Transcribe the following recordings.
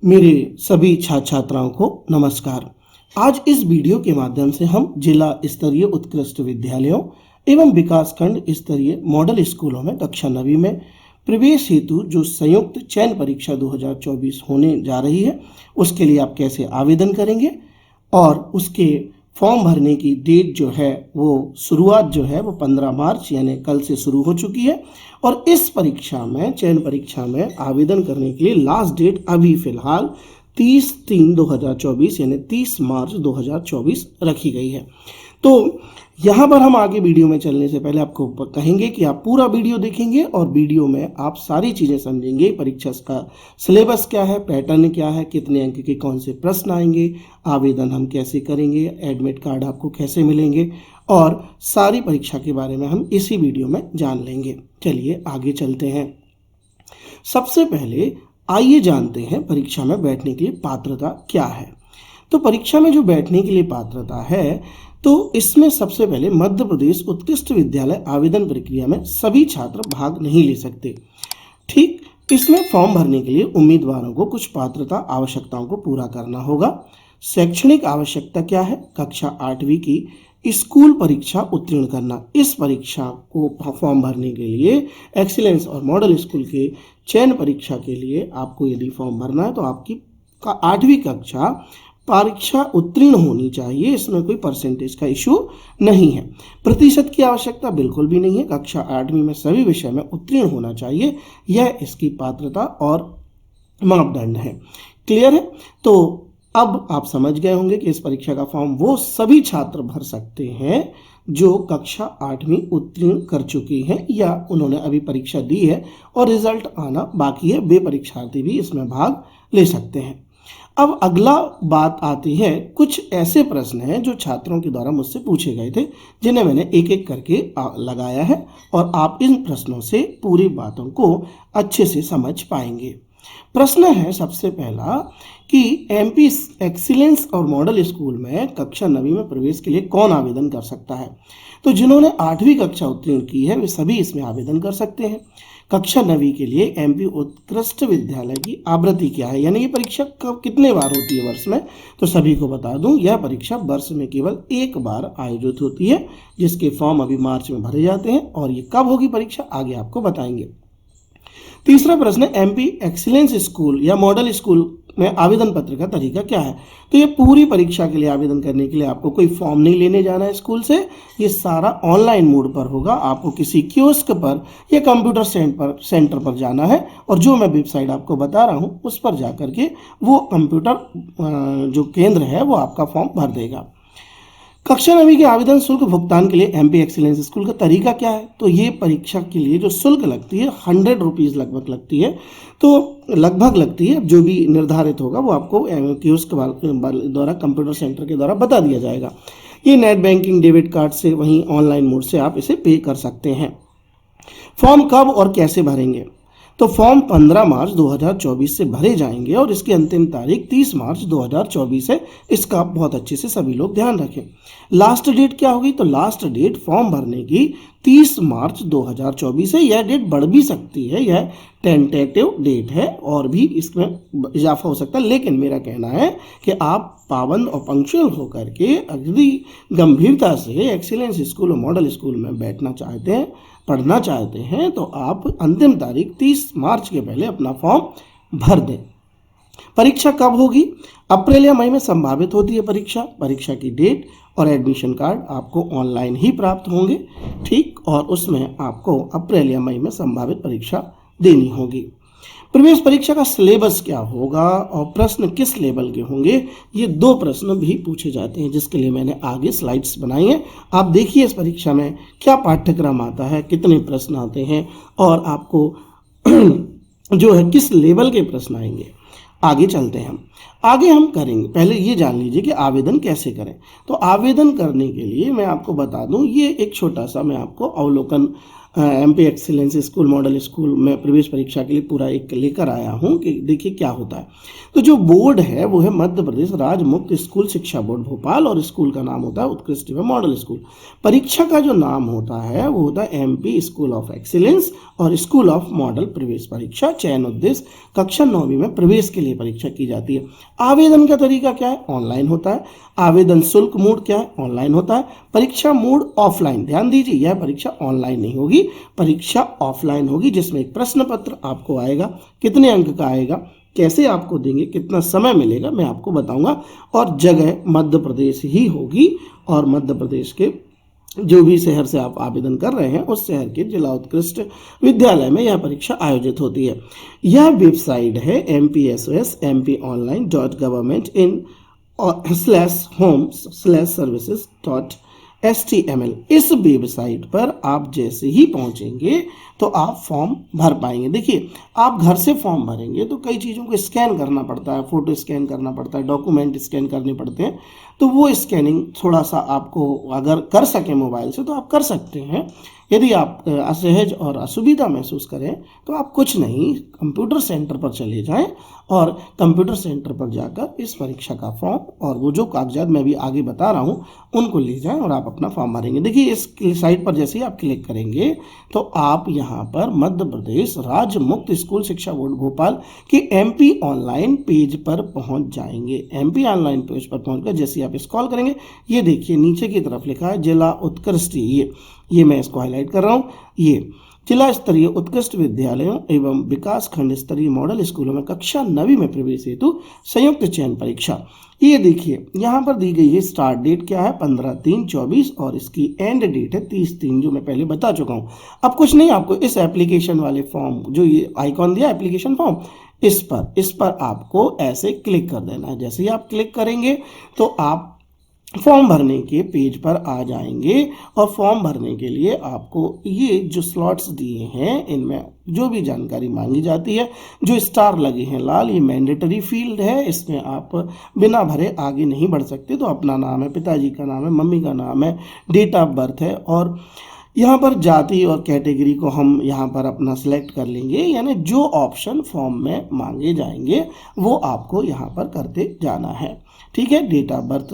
मेरे सभी छात्र छात्राओं को नमस्कार। आज इस वीडियो के माध्यम से हम जिला स्तरीय उत्कृष्ट विद्यालयों एवं विकासखंड स्तरीय मॉडल स्कूलों में कक्षा 9वीं में प्रवेश हेतु जो संयुक्त चयन परीक्षा 2024 होने जा रही है उसके लिए आप कैसे आवेदन करेंगे और उसके फॉर्म भरने की डेट जो है वो शुरुआत जो है वो 15 मार्च यानी कल से शुरू हो चुकी है। और इस परीक्षा में चयन परीक्षा में आवेदन करने के लिए लास्ट डेट अभी फ़िलहाल 30/3/2024 यानी 30 मार्च 2024 रखी गई है। तो यहाँ पर हम आगे वीडियो में चलने से पहले आपको कहेंगे कि आप पूरा वीडियो देखेंगे और वीडियो में आप सारी चीज़ें समझेंगे। परीक्षा का सिलेबस क्या है, पैटर्न क्या है, कितने अंक के कौन से प्रश्न आएंगे, आवेदन हम कैसे करेंगे, एडमिट कार्ड आपको कैसे मिलेंगे और सारी परीक्षा के बारे में हम इसी वीडियो में जान लेंगे। चलिए आगे चलते हैं। सबसे पहले आइए जानते हैं परीक्षा में बैठने के लिए पात्रता क्या है। तो परीक्षा में जो बैठने के लिए पात्रता है तो इसमें सबसे पहले मध्य प्रदेश उत्कृष्ट विद्यालय आवेदन प्रक्रिया में सभी छात्र भाग नहीं ले सकते। ठीक, इसमें फॉर्म भरने के लिए उम्मीदवारों को कुछ पात्रता आवश्यकताओं को पूरा करना होगा। शैक्षणिक आवश्यकता क्या है? कक्षा 8वीं की स्कूल परीक्षा उत्तीर्ण करना। इस परीक्षा को फॉर्म भरने के लिए एक्सीलेंस और मॉडल स्कूल के चयन परीक्षा के लिए आपको यदि फॉर्म भरना है तो आपकी 8वीं कक्षा परीक्षा उत्तीर्ण होनी चाहिए। इसमें कोई परसेंटेज का इशू नहीं है। प्रतिशत की आवश्यकता बिल्कुल भी नहीं है। कक्षा 8वीं में सभी विषय में उत्तीर्ण होना चाहिए, यह इसकी पात्रता और मापदंड है। क्लियर है? तो अब आप समझ गए होंगे कि इस परीक्षा का फॉर्म वो सभी छात्र भर सकते हैं जो कक्षा 8वीं उत्तीर्ण कर चुके हैं या उन्होंने अभी परीक्षा दी है और रिजल्ट आना बाकी है। वे परीक्षार्थी भी इसमें भाग ले सकते हैं। अब अगला बात आती है, कुछ ऐसे प्रश्न हैं जो छात्रों के द्वारा मुझसे पूछे गए थे जिन्हें मैंने एक एक करके लगाया है और आप इन प्रश्नों से पूरी बातों को अच्छे से समझ पाएंगे। प्रश्न है सबसे पहला कि एमपी एक्सीलेंस और मॉडल स्कूल में कक्षा 9वीं में प्रवेश के लिए कौन आवेदन कर सकता है? तो जिन्होंने 8वीं कक्षा उत्तीर्ण की है वे सभी इसमें आवेदन कर सकते हैं। कक्षा 9वीं के लिए एमपी उत्कृष्ट विद्यालय की आवृत्ति क्या है, यानी ये परीक्षा कब कितने बार होती है वर्ष में? तो सभी को बता दूं, यह परीक्षा वर्ष में केवल एक बार आयोजित होती है जिसके फॉर्म अभी मार्च में भरे जाते हैं और ये कब होगी परीक्षा आगे आपको बताएंगे। तीसरा प्रश्न है, एमपी एक्सीलेंस स्कूल या मॉडल स्कूल में आवेदन पत्र का तरीका क्या है? तो ये पूरी परीक्षा के लिए आवेदन करने के लिए आपको कोई फॉर्म नहीं लेने जाना है स्कूल से। ये सारा ऑनलाइन मोड पर होगा। आपको किसी कियोस्क पर या कंप्यूटर सेंटर पर जाना है और जो मैं वेबसाइट आपको बता रहा हूँ उस पर जा करके वो कंप्यूटर जो केंद्र है वो आपका फॉर्म भर देगा। कक्षा 9वीं के आवेदन शुल्क भुगतान के लिए एमपी एक्सीलेंस स्कूल का तरीका क्या है? तो ये परीक्षा के लिए जो शुल्क लगती है 100 रुपीज़ लगभग लगती है। तो लगभग लगती है, जो भी निर्धारित होगा वो आपको कियोस्क द्वारा कंप्यूटर सेंटर के द्वारा बता दिया जाएगा। ये नेट बैंकिंग डेबिट कार्ड से वहीं ऑनलाइन मोड से आप इसे पे कर सकते हैं। फॉर्म कब और कैसे भरेंगे? तो फॉर्म 15 मार्च 2024 से भरे जाएंगे और इसकी अंतिम तारीख 30 मार्च 2024 है। इसका बहुत अच्छे से सभी लोग ध्यान रखें। लास्ट डेट क्या होगी? तो लास्ट डेट फॉर्म भरने की 30 मार्च 2024 है। यह डेट बढ़ भी सकती है, यह टेंटेटिव डेट है और भी इसमें इजाफा हो सकता है, लेकिन मेरा कहना है कि आप पाबंद और पंक्चुअल होकर के यदि गंभीरता से एक्सीलेंस स्कूल और मॉडल स्कूल में बैठना चाहते हैं, पढ़ना चाहते हैं तो आप अंतिम तारीख 30 मार्च के पहले अपना फॉर्म भर दें। परीक्षा कब होगी? अप्रैल या मई में संभावित होती है परीक्षा। परीक्षा की डेट और एडमिशन कार्ड आपको ऑनलाइन ही प्राप्त होंगे। ठीक, और उसमें आपको अप्रैल या मई में संभावित परीक्षा देनी होगी। प्रवेश परीक्षा का सिलेबस क्या होगा और प्रश्न किस लेवल के होंगे, ये 2 प्रश्न भी पूछे जाते हैं जिसके लिए मैंने आगे स्लाइड्स बनाई हैं। आप देखिए इस परीक्षा में क्या पाठ्यक्रम आता है, कितने प्रश्न आते हैं और आपको जो है किस लेवल के प्रश्न आएंगे। आगे चलते हैं आगे हम करेंगे। पहले ये जान लीजिए कि आवेदन कैसे करें। तो आवेदन करने के लिए मैं आपको बता दूं, ये एक छोटा सा मैं आपको अवलोकन MP excellence school model school में प्रवेश परीक्षा के लिए पूरा एक लेकर आया हूँ कि देखिए क्या होता है। तो जो बोर्ड है वो है मध्य प्रदेश राज्य मुक्त स्कूल शिक्षा बोर्ड भोपाल, और स्कूल का नाम होता है उत्कृष्ट एवं मॉडल स्कूल। परीक्षा का जो नाम होता है वो होता है एमपी स्कूल ऑफ एक्सीलेंस और स्कूल ऑफ मॉडल प्रवेश परीक्षा। चयन उद्देश्य कक्षा 9वीं में प्रवेश के लिए परीक्षा की जाती है। आवेदन का तरीका क्या है? ऑनलाइन होता है। आवेदन शुल्क मोड क्या है? ऑनलाइन होता है। परीक्षा मोड ऑफलाइन, ध्यान दीजिए यह परीक्षा ऑनलाइन नहीं होगी, परीक्षा ऑफलाइन होगी, जिसमें एक प्रश्न पत्र आपको आएगा, कितने अंक का आएगा, कैसे आपको देंगे, कितना समय मिलेगा, मैं आपको बताऊंगा, और जगह मध्य प्रदेश ही होगी, और मध्य प्रदेश के जो भी शहर से आप आवेदन कर रहे हैं उस शहर के जिला उत्कृष्ट विद्यालय में यह परीक्षा आयोजित होती है। यह वेबसाइट है mpsos/mponline.government/in/home/services.html। इस वेबसाइट पर आप जैसे ही पहुंचेंगे तो आप फॉर्म भर पाएंगे। देखिए, आप घर से फॉर्म भरेंगे तो कई चीज़ों को स्कैन करना पड़ता है, फोटो स्कैन करना पड़ता है, डॉक्यूमेंट स्कैन करने पड़ते हैं, तो वो स्कैनिंग थोड़ा सा आपको अगर कर सकें मोबाइल से तो आप कर सकते हैं। यदि आप असहज और असुविधा महसूस करें तो आप कुछ नहीं, कंप्यूटर सेंटर पर चले जाएं और कंप्यूटर सेंटर पर जाकर इस परीक्षा का फॉर्म और वो जो कागजात मैं भी आगे बता रहा हूं उनको ले जाएं और आप अपना फॉर्म भरेंगे। देखिए, इस साइट पर जैसे ही आप क्लिक करेंगे तो आप यहां पर मध्य प्रदेश राज्य मुक्त स्कूल शिक्षा बोर्ड भोपाल के एमपी ऑनलाइन पेज पर पहुंच जाएंगे। एमपी ऑनलाइन पेज पर पहुंचकर जैसे आप स्क्रॉल करेंगे, ये देखिए नीचे की तरफ लिखा है जिला उत्कृष्ट, ये मैं इसको हाईलाइट कर रहा हूँ, ये जिला स्तरीय उत्कृष्ट विद्यालयों एवं विकास खंड स्तरीय मॉडल स्कूलों में कक्षा 9वीं में प्रवेश हेतु संयुक्त चयन परीक्षा। ये देखिए यहाँ पर दी गई है स्टार्ट डेट क्या है 15/3/24 और इसकी एंड डेट है 30/3, जो मैं पहले बता चुका हूँ। अब कुछ नहीं, आपको इस एप्लीकेशन वाले फॉर्म, जो ये आइकॉन दिया एप्लीकेशन फॉर्म, इस पर आपको ऐसे क्लिक कर देना है। जैसे ही आप क्लिक करेंगे तो आप फॉर्म भरने के पेज पर आ जाएंगे, और फॉर्म भरने के लिए आपको ये जो स्लॉट्स दिए हैं इनमें जो भी जानकारी मांगी जाती है, जो स्टार लगे हैं लाल, ये मैंडेटरी फील्ड है, इसमें आप बिना भरे आगे नहीं बढ़ सकते। तो अपना नाम है, पिताजी का नाम है, मम्मी का नाम है, डेट ऑफ बर्थ है, और यहाँ पर जाति और कैटेगरी को हम यहाँ पर अपना सिलेक्ट कर लेंगे, यानी जो ऑप्शन फॉर्म में मांगे जाएंगे वो आपको यहाँ पर करते जाना है। ठीक है, date of birth,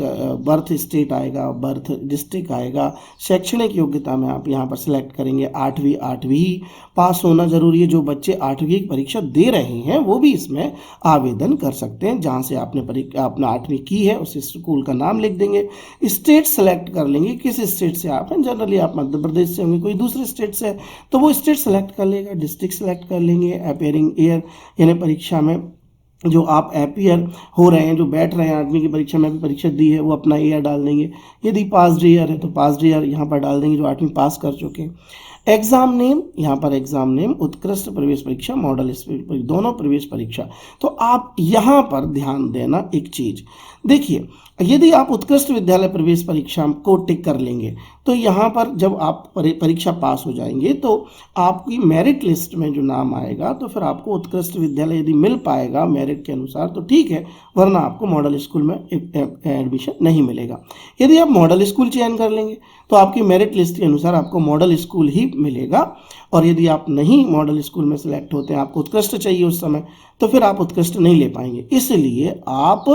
birth state आएगा, बर्थ डिस्ट्रिक्ट आएगा, शैक्षणिक योग्यता में आप यहाँ पर सिलेक्ट करेंगे 8वीं पास होना जरूरी है। जो बच्चे 8वीं की परीक्षा दे रहे हैं वो भी इसमें आवेदन कर सकते हैं। जहाँ से आपने अपना 8वीं की है उस स्कूल का नाम लिख देंगे, स्टेट सेलेक्ट कर लेंगे, किस स्टेट से आप हैं, जनरली आप मध्य प्रदेश से होंगे, कोई दूसरे स्टेट से तो वो स्टेट सेलेक्ट कर लेगा, डिस्ट्रिक्ट सेलेक्ट कर लेंगे, अपीयरिंग ईयर यानी परीक्षा में जो आप अपीयर हो रहे हैं, जो बैठ रहे हैं 8वीं की परीक्षा में भी परीक्षा दी है, वो अपना ईयर डाल देंगे। यदि पास्ड ईयर है तो पास्ड ईयर यहाँ पर डाल देंगे जो 8वीं पास कर चुके हैं। एग्जाम नेम, यहाँ पर एग्जाम नेम उत्कृष्ट प्रवेश परीक्षा मॉडल दोनों प्रवेश परीक्षा। तो आप यहाँ पर ध्यान देना एक चीज, देखिए यदि आप उत्कृष्ट विद्यालय प्रवेश परीक्षा को टिक कर लेंगे तो यहाँ पर जब आप परीक्षा पास हो जाएंगे तो आपकी मेरिट लिस्ट में जो नाम आएगा तो फिर आपको उत्कृष्ट विद्यालय यदि मिल पाएगा मेरिट के अनुसार तो ठीक है, वरना आपको मॉडल स्कूल में एडमिशन नहीं मिलेगा। यदि आप मॉडल स्कूल चयन कर लेंगे तो आपकी मेरिट लिस्ट के अनुसार आपको मॉडल स्कूल ही मिलेगा, और यदि आप नहीं मॉडल स्कूल में सिलेक्ट होते हैं, आपको उत्कृष्ट चाहिए उस समय, तो फिर आप उत्कृष्ट नहीं ले पाएंगे। इसलिए आप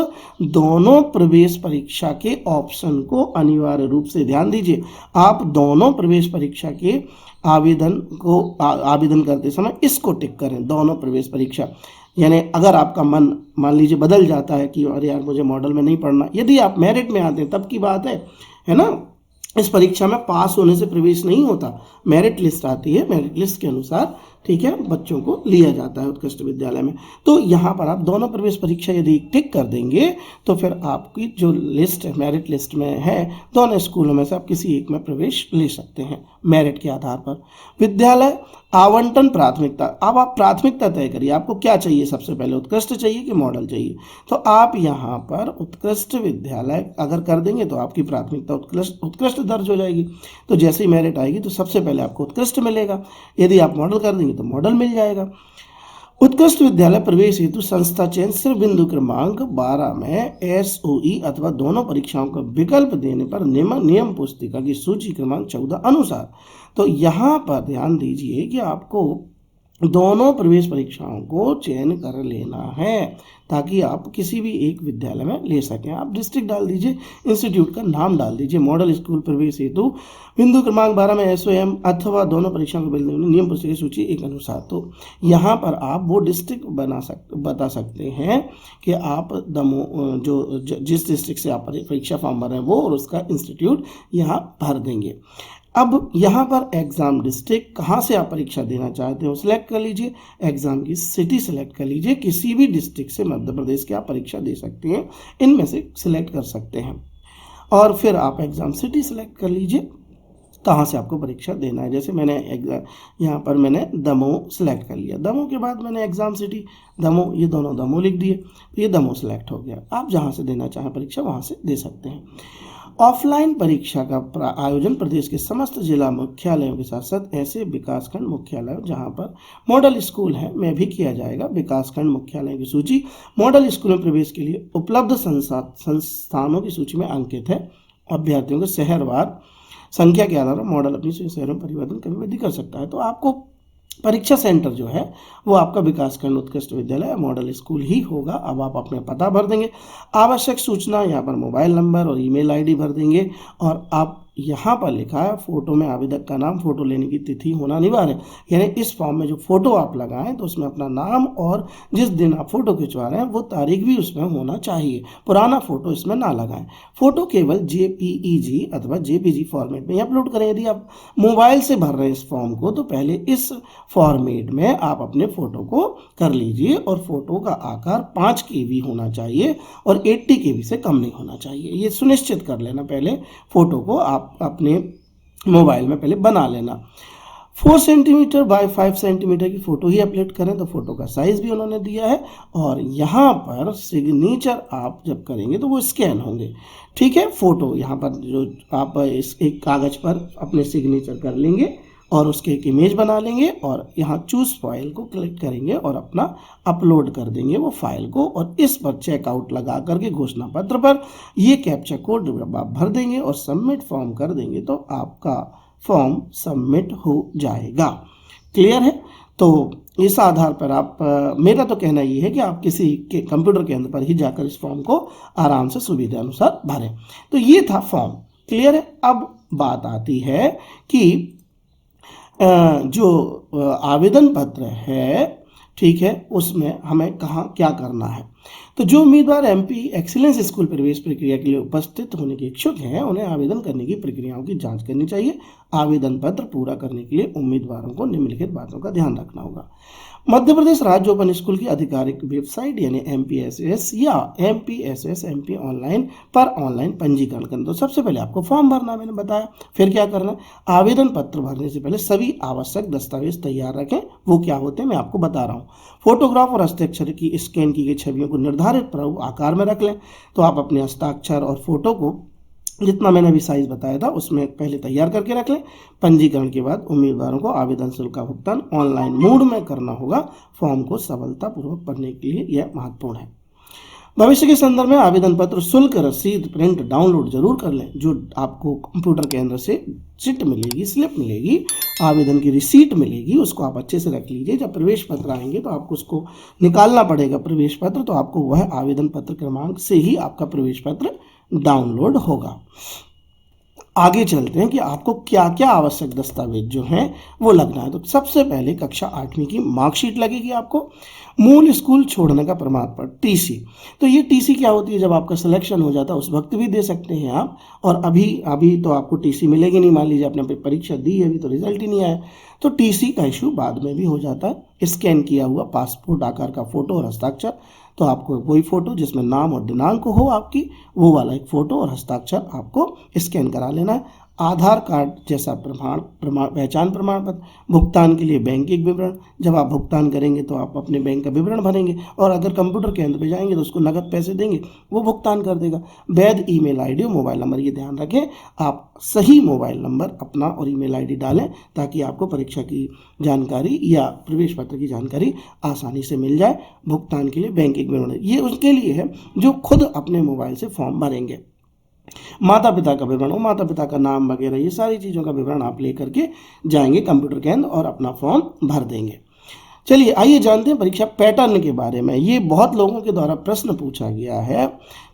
दोनों प्रवेश परीक्षा के ऑप्शन को अनिवार्य रूप से ध्यान दीजिए, आप दोनों प्रवेश परीक्षा के आवेदन करते समय इसको टिक करें, दोनों प्रवेश परीक्षा। यानी अगर आपका मन मान लीजिए बदल जाता है कि अरे यार मुझे मॉडल में नहीं पढ़ना, यदि आप मेरिट में आते हैं तब की बात है ना, इस परीक्षा में पास होने से प्रवेश नहीं होता, मेरिट लिस्ट आती है, मेरिट लिस्ट के अनुसार ठीक है बच्चों को लिया जाता है उत्कृष्ट विद्यालय में। तो यहाँ पर आप दोनों प्रवेश परीक्षा यदि टिक कर देंगे तो फिर आपकी जो लिस्ट है मेरिट लिस्ट में है दोनों स्कूलों में से आप किसी एक में प्रवेश ले सकते हैं मेरिट के आधार पर। विद्यालय आवंटन प्राथमिकता, अब आप प्राथमिकता तय करिए, आपको क्या चाहिए, सबसे पहले उत्कृष्ट चाहिए कि मॉडल चाहिए। तो आप यहाँ पर उत्कृष्ट विद्यालय अगर कर देंगे तो आपकी प्राथमिकता उत्कृष्ट दर्ज हो जाएगी। तो जैसे ही मेरिट आएगी तो सबसे पहले आपको उत्कृष्ट मिलेगा, यदि आप मॉडल कर देंगे तो मॉडल मिल जाएगा। उत्कृष्ट विद्यालय प्रवेश हेतु संस्था चयन सिर्फ बिंदु क्रमांक 12 में SOE अथवा दोनों परीक्षाओं का विकल्प देने पर नियम पुस्तिका की सूची क्रमांक 14 अनुसार। तो यहाँ पर ध्यान दीजिए कि आपको दोनों प्रवेश परीक्षाओं को चयन कर लेना है ताकि आप किसी भी एक विद्यालय में ले सकें। आप डिस्ट्रिक्ट डाल दीजिए, इंस्टीट्यूट का नाम डाल दीजिए, मॉडल स्कूल प्रवेश हेतु बिंदु क्रमांक 12 में SOM अथवा दोनों परीक्षाओं को नियम पुस्तिका की सूची एक अनुसार। तो यहाँ पर आप वो डिस्ट्रिक्ट बता सकते हैं कि आप जिस डिस्ट्रिक्ट से आप परीक्षा फॉर्म भर रहे हैं वो और उसका इंस्टीट्यूट यहाँ भर देंगे। अब यहाँ पर एग्ज़ाम डिस्ट्रिक्ट कहाँ से आप परीक्षा देना चाहते हो सिलेक्ट कर लीजिए, एग्ज़ाम की सिटी सिलेक्ट कर लीजिए। किसी भी डिस्ट्रिक्ट से मध्य प्रदेश के आप परीक्षा दे सकते हैं, इनमें से सिलेक्ट कर सकते हैं और फिर आप एग्ज़ाम सिटी सिलेक्ट कर लीजिए कहाँ से आपको परीक्षा देना है। जैसे मैंने यहाँ पर मैंने दमोह सिलेक्ट कर लिया, दमोह के बाद मैंने एग्ज़ाम सिटी दमोह, ये दोनों दमोह लिख दिए, तो ये दमोह सिलेक्ट हो गया। आप जहाँ से देना चाहें परीक्षा वहाँ से दे सकते हैं। ऑफलाइन परीक्षा का आयोजन प्रदेश के समस्त जिला मुख्यालयों के साथ साथ ऐसे विकासखंड मुख्यालय जहां पर मॉडल स्कूल है में भी किया जाएगा। विकासखंड मुख्यालयों की सूची मॉडल स्कूल में प्रवेश के लिए उपलब्ध संस्थानों की सूची में अंकित है। अभ्यर्थियों के शहरवार संख्या के आधार पर मॉडल अपनी शहरों में परिवर्तन कभी भी कर सकता है। तो आपको परीक्षा सेंटर जो है वो आपका विकासखंड उत्कृष्ट विद्यालय मॉडल स्कूल ही होगा। अब आप अपना पता भर देंगे, आवश्यक सूचना यहाँ पर मोबाइल नंबर और ईमेल आईडी भर देंगे और आप यहाँ पर लिखा है फोटो में आवेदक का नाम, फोटो लेने की तिथि होना अनिवार्य है। यानी इस फॉर्म में जो फोटो आप लगाएं तो उसमें अपना नाम और जिस दिन आप फोटो खिंचवा रहे हैं वो तारीख भी उसमें होना चाहिए, पुराना फोटो इसमें ना लगाएं। फोटो केवल JPEG अथवा JPG फॉर्मेट में अपलोड करें। यदि आप मोबाइल से भर रहे हैं इस फॉर्म को तो पहले इस फॉर्मेट में आप अपने फोटो को कर लीजिए और फोटो का आकार 5 KB होना चाहिए और 80 KB से कम नहीं होना चाहिए। ये सुनिश्चित कर लेना, पहले फोटो को आप अपने मोबाइल में पहले बना लेना। 4 सेंटीमीटर बाय 5 सेंटीमीटर की फोटो ही अपलोड करें। तो फोटो का साइज भी उन्होंने दिया है और यहाँ पर सिग्नेचर आप जब करेंगे तो वो स्कैन होंगे, ठीक है। फोटो यहाँ पर जो आप इस एक कागज पर अपने सिग्नेचर कर लेंगे और उसके एक इमेज बना लेंगे और यहाँ चूज फाइल को क्लिक करेंगे और अपना अपलोड कर देंगे वो फाइल को और इस पर चेकआउट लगा करके घोषणा पत्र पर ये कैप्चा कोड आप भर देंगे और सबमिट फॉर्म कर देंगे तो आपका फॉर्म सबमिट हो जाएगा। क्लियर है? तो इस आधार पर आप मेरा तो कहना ये है कि आप किसी के कंप्यूटर के अंदर पर ही जाकर इस फॉर्म को आराम से सुविधा अनुसार भरें। तो ये था फॉर्म। क्लियर है? अब बात आती है कि जो आवेदन पत्र है, ठीक है, उसमें हमें कहाँ क्या करना है। तो जो उम्मीदवार MP एक्सीलेंस स्कूल प्रवेश प्रक्रिया के लिए उपस्थित होने के इच्छुक हैं उन्हें आवेदन करने की प्रक्रियाओं की जांच करनी चाहिए। आवेदन पत्र पूरा करने के लिए उम्मीदवारों को निम्नलिखित बातों का ध्यान रखना होगा। मध्य प्रदेश राज्य ओपन स्कूल की आधिकारिक वेबसाइट यानी MPSS या MPSS MP ऑनलाइन पर ऑनलाइन पंजीकरण करना। तो सबसे पहले आपको फॉर्म भरना, मैंने बताया। फिर क्या करना है, आवेदन पत्र भरने से पहले सभी आवश्यक दस्तावेज तैयार रखें। वो क्या होते हैं मैं आपको बता रहा हूँ। फोटोग्राफ और हस्ताक्षर की स्कैन की गई छवियों को निर्धारित प्रभु आकार में रख लें। तो आप अपने हस्ताक्षर और फोटो को जितना मैंने अभी साइज बताया था उसमें पहले तैयार करके रख लें। पंजीकरण के बाद उम्मीदवारों को आवेदन शुल्क का भुगतान ऑनलाइन मोड में करना होगा। फॉर्म को सफलतापूर्वक भरने के लिए यह महत्वपूर्ण है। भविष्य के संदर्भ में आवेदन पत्र शुल्क रसीद प्रिंट डाउनलोड जरूर कर लें। जो आपको कंप्यूटर के अंदर से चिट मिलेगी, स्लिप मिलेगी, आवेदन की रिसीट मिलेगी, उसको आप अच्छे से रख लीजिए। जब प्रवेश पत्र आएंगे तो आपको उसको निकालना पड़ेगा प्रवेश पत्र, तो आपको वह आवेदन पत्र क्रमांक से ही आपका प्रवेश पत्र डाउनलोड होगा। आगे चलते हैं कि आपको क्या क्या आवश्यक दस्तावेज जो हैं वो लगना है। तो सबसे पहले कक्षा 8वीं की मार्कशीट लगेगी आपको, मूल स्कूल छोड़ने का प्रमाण पत्र TC। तो ये TC क्या होती है, जब आपका सिलेक्शन हो जाता है उस वक्त भी दे सकते हैं आप, और अभी तो आपको TC मिलेगी नहीं। मान लीजिए आपने परीक्षा दी है, अभी तो रिजल्ट ही नहीं आया, तो TC का इशू बाद में भी हो जाता है। स्कैन किया हुआ पासपोर्ट आकार का फोटो और हस्ताक्षर, तो आपको वही फोटो जिसमें नाम और दिनांक हो आपकी, वो वाला एक फोटो और हस्ताक्षर आपको स्कैन करा लेना है। आधार कार्ड जैसा पहचान प्रमाण पत्र, भुगतान के लिए बैंकिंग विवरण, जब आप भुगतान करेंगे तो आप अपने बैंक का विवरण भरेंगे और अगर कंप्यूटर केंद्र पे जाएंगे तो उसको नगद पैसे देंगे, वो भुगतान कर देगा। वैध ईमेल आईडी और मोबाइल नंबर, ये ध्यान रखें आप सही मोबाइल नंबर अपना और ईमेल आईडी डालें ताकि आपको परीक्षा की जानकारी या प्रवेश पत्र की जानकारी आसानी से मिल जाए। भुगतान के लिए बैंकिंग विवरण, ये उसके लिए है जो खुद अपने मोबाइल से फॉर्म भरेंगे। माता पिता का विवरण हो, माता पिता का नाम वगैरह, ये सारी चीज़ों का विवरण आप लेकर के जाएंगे कंप्यूटर केंद्र और अपना फॉर्म भर देंगे। चलिए आइए जानते हैं परीक्षा पैटर्न के बारे में। ये बहुत लोगों के द्वारा प्रश्न पूछा गया है,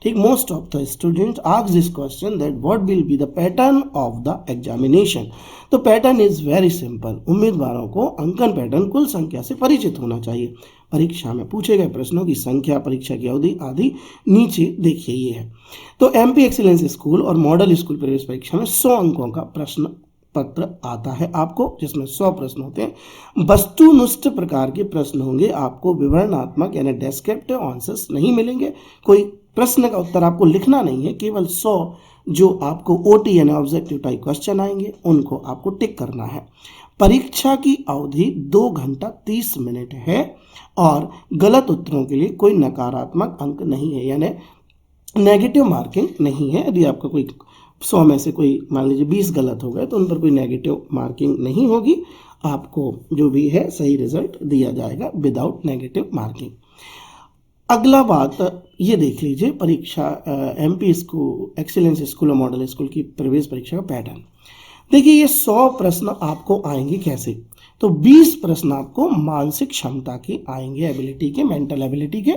ठीक। Most of the students ask this question that what will be the pattern of the examination. तो पैटर्न इज वेरी सिंपल। उम्मीदवारों को अंकन पैटर्न कुल संख्या से परिचित होना चाहिए। परीक्षा में पूछे गए प्रश्नों की संख्या, परीक्षा की अवधि आदि नीचे देखिए ये है। तो एमपी एक्सीलेंस स्कूल और मॉडल स्कूल प्रवेश परीक्षा में 100 अंकों का प्रश्न पत्र आता है आपको, जिसमें 100 प्रश्न होते हैं। वस्तुनिष्ठ प्रकार के प्रश्न होंगे, आपको विवरणात्मक यानी डेस्क्रिप्टिव आंसर्स नहीं मिलेंगे। कोई प्रश्न का उत्तर आपको लिखना नहीं है, केवल 100 जो आपको ओटी यानी ऑब्जेक्टिव टाइप क्वेश्चन आएंगे उनको आपको टिक करना है। परीक्षा की अवधि 2 घंटा 30 मिनट है और गलत उत्तरों के लिए कोई नकारात्मक अंक नहीं है, यानी नेगेटिव मार्किंग नहीं है। यदि आपका कोई 100 में से कोई मान लीजिए 20 गलत हो गए तो उन पर कोई नेगेटिव मार्किंग नहीं होगी, आपको जो भी है सही रिजल्ट दिया जाएगा विदाउट नेगेटिव मार्किंग। अगला बात ये देख लीजिए परीक्षा एमपी स्कूल एक्सीलेंस स्कूल और मॉडल स्कूल की प्रवेश परीक्षा का पैटर्न। देखिए ये 100 प्रश्न आपको आएंगे कैसे, तो 20 प्रश्न आपको मानसिक क्षमता के आएंगे, एबिलिटी के, मेंटल एबिलिटी के।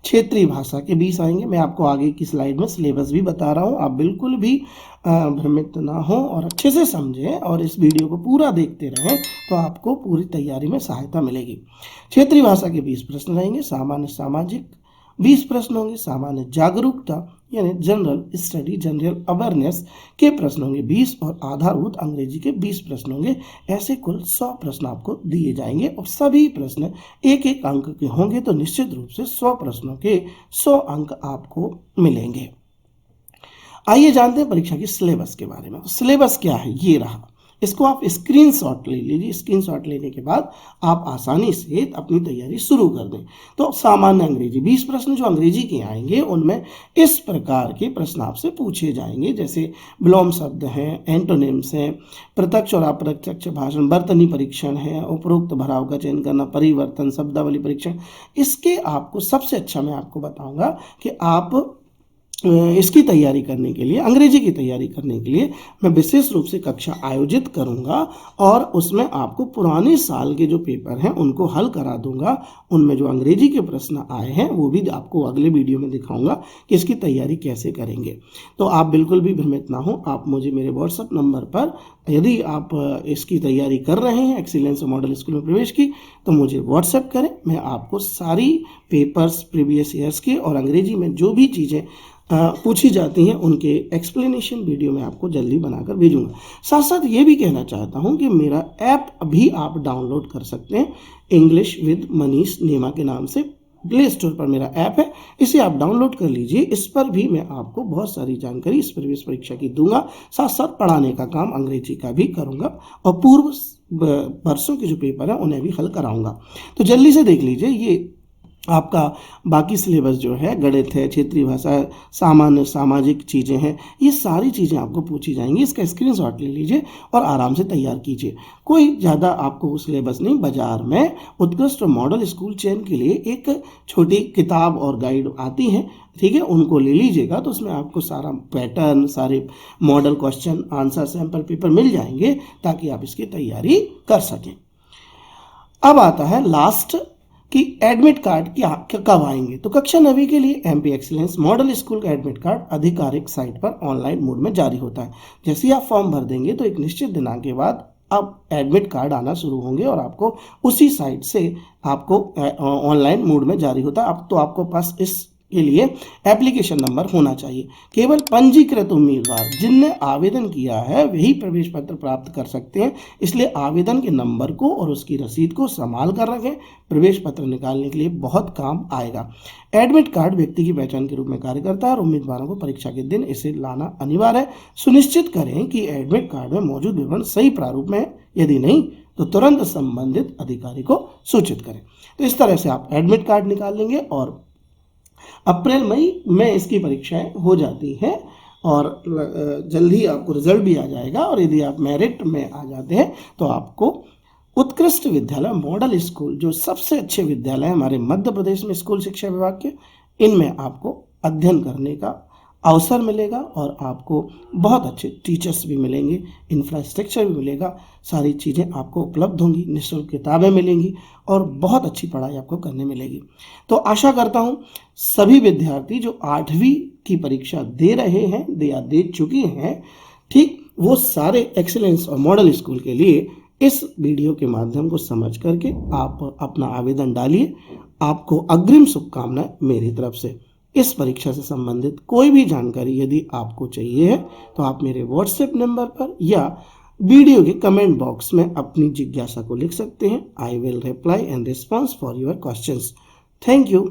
क्षेत्रीय भाषा के 20 आएंगे। मैं आपको आगे की स्लाइड में सिलेबस भी बता रहा हूँ, आप बिल्कुल भी भ्रमित ना हो और अच्छे से समझें और इस वीडियो को पूरा देखते रहें तो आपको पूरी तैयारी में सहायता मिलेगी। क्षेत्रीय भाषा के 20 प्रश्न रहेंगे। सामान्य सामाजिक 20 प्रश्न होंगे। सामान्य जागरूकता यानी जनरल स्टडी, जनरल अवेयरनेस के प्रश्न होंगे 20 और आधारभूत अंग्रेजी के 20 प्रश्न होंगे। ऐसे कुल 100 प्रश्न आपको दिए जाएंगे और सभी प्रश्न एक एक अंक के होंगे, तो निश्चित रूप से 100 प्रश्नों के 100 अंक आपको मिलेंगे। आइए जानते हैं परीक्षा की सिलेबस के बारे में। सिलेबस क्या है, ये रहा, इसको आप स्क्रीनशॉट ले लीजिए। स्क्रीनशॉट लेने के बाद आप आसानी से अपनी तैयारी शुरू कर दें। तो सामान्य अंग्रेजी 20 प्रश्न जो अंग्रेजी के आएंगे उनमें इस प्रकार के प्रश्न आपसे पूछे जाएंगे, जैसे विलोम शब्द हैं, एंटोनिम्स हैं, प्रत्यक्ष और अप्रत्यक्ष भाषण, वर्तनी परीक्षण है, उपरोक्त भराव का चयन करना, परिवर्तन, शब्दावली परीक्षण। इसके आपको सबसे अच्छा मैं आपको बताऊंगा कि आप इसकी तैयारी करने के लिए, अंग्रेजी की तैयारी करने के लिए मैं विशेष रूप से कक्षा आयोजित करूंगा और उसमें आपको पुराने साल के जो पेपर हैं उनको हल करा दूंगा। उनमें जो अंग्रेजी के प्रश्न आए हैं वो भी आपको अगले वीडियो में दिखाऊंगा कि इसकी तैयारी कैसे करेंगे। तो आप बिल्कुल भी भ्रमित ना हो, आप मुझे मेरे व्हाट्सएप नंबर पर, यदि आप इसकी तैयारी कर रहे हैं एक्सीलेंस मॉडल स्कूल में प्रवेश की, तो मुझे व्हाट्सएप करें। मैं आपको सारी पेपर्स प्रीवियस ईयर्स के और अंग्रेजी में जो भी चीज़ें पूछी जाती हैं उनके एक्सप्लेनेशन वीडियो में आपको जल्दी बनाकर भेजूंगा। साथ साथ ये भी कहना चाहता हूँ कि मेरा ऐप भी आप डाउनलोड कर सकते हैं, इंग्लिश विद मनीष नेमा के नाम से प्ले स्टोर पर मेरा ऐप है, इसे आप डाउनलोड कर लीजिए। इस पर भी मैं आपको बहुत सारी जानकारी इस प्रवेश परीक्षा की दूंगा, साथ साथ पढ़ाने का काम अंग्रेजी का भी करूंगा और पूर्व वर्षों के जो पेपर हैं उन्हें भी हल कराऊंगा। तो जल्दी से देख लीजिए, ये आपका बाकी सिलेबस जो है, गणित है, क्षेत्रीय भाषा है, सामान्य सामाजिक चीज़ें हैं, ये सारी चीज़ें आपको पूछी जाएंगी। इसका स्क्रीनशॉट ले लीजिए और आराम से तैयार कीजिए। कोई ज़्यादा आपको सिलेबस नहीं, बाजार में उत्कृष्ट मॉडल स्कूल चयन के लिए एक छोटी किताब और गाइड आती है, ठीक है, उनको ले लीजिएगा। तो उसमें आपको सारा पैटर्न, सारे model question answer sample paper मिल जाएंगे ताकि आप इसकी तैयारी कर सकें। अब आता है लास्ट कि एडमिट कार्ड क्या कब आएंगे। तो कक्षा 9वीं के लिए एमपी एक्सीलेंस मॉडल स्कूल का एडमिट कार्ड आधिकारिक साइट पर ऑनलाइन मोड में जारी होता है। जैसे ही आप फॉर्म भर देंगे तो एक निश्चित दिनांक के बाद अब एडमिट कार्ड आना शुरू होंगे और आपको उसी साइट से आपको ऑनलाइन मोड में जारी होता है। अब तो आपको पास इस के लिए एप्लीकेशन नंबर होना चाहिए। केवल पंजीकृत उम्मीदवार जिनने आवेदन किया है वही प्रवेश पत्र प्राप्त कर सकते हैं, इसलिए आवेदन के नंबर को और उसकी रसीद को संभाल कर रखें, प्रवेश पत्र निकालने के लिए बहुत काम आएगा। एडमिट कार्ड व्यक्ति की पहचान के रूप में कार्य करता है और उम्मीदवारों को परीक्षा के दिन इसे लाना अनिवार्य है। सुनिश्चित करें कि एडमिट कार्ड में मौजूद विवरण सही प्रारूप में है, यदि नहीं तो तुरंत संबंधित अधिकारी को सूचित करें। तो इस तरह से आप एडमिट कार्ड निकाल लेंगे और अप्रैल मई में इसकी परीक्षाएं हो जाती हैं और जल्द ही आपको रिजल्ट भी आ जाएगा। और यदि आप मेरिट में आ जाते हैं तो आपको उत्कृष्ट विद्यालय मॉडल स्कूल, जो सबसे अच्छे विद्यालय हमारे मध्य प्रदेश में स्कूल शिक्षा विभाग के, इनमें आपको अध्ययन करने का अवसर मिलेगा और आपको बहुत अच्छे टीचर्स भी मिलेंगे, इंफ्रास्ट्रक्चर भी मिलेगा, सारी चीज़ें आपको उपलब्ध होंगी, निःशुल्क किताबें मिलेंगी और बहुत अच्छी पढ़ाई आपको करने मिलेगी। तो आशा करता हूँ सभी विद्यार्थी जो 8वीं की परीक्षा दे रहे हैं या दे चुके हैं, ठीक, वो सारे एक्सीलेंस और मॉडल स्कूल के लिए इस वीडियो के माध्यम को समझ करके आप अपना आवेदन डालिए। आपको अग्रिम शुभकामनाएं मेरी तरफ से। इस परीक्षा से संबंधित कोई भी जानकारी यदि आपको चाहिए है तो आप मेरे व्हाट्सएप नंबर पर या वीडियो के कमेंट बॉक्स में अपनी जिज्ञासा को लिख सकते हैं। I will reply and response for your questions. Thank you.